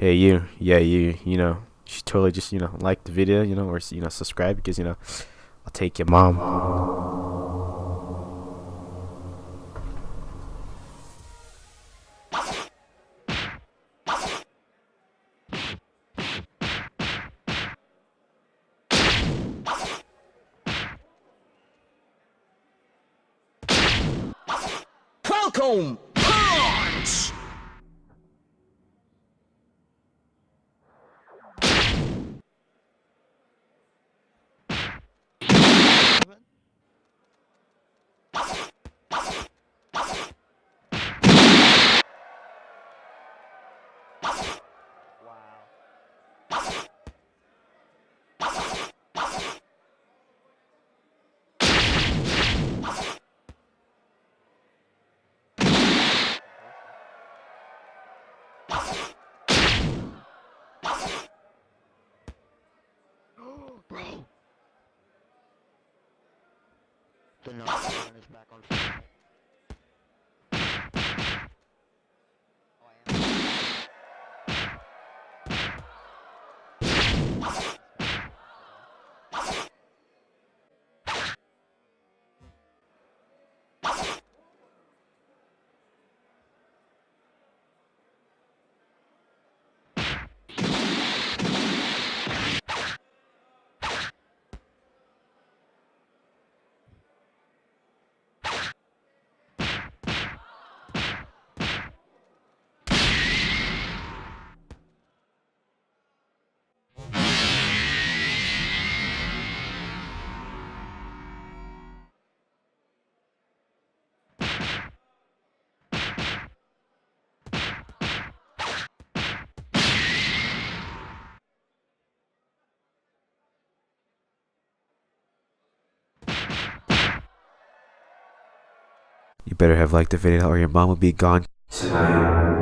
Hey you, yeah you you should totally just like the video, or subscribe because I'll take your mom. Falcon Punch! Bro! The number one is back on fire. Oh, You better have liked the video or your mom will be gone tonight.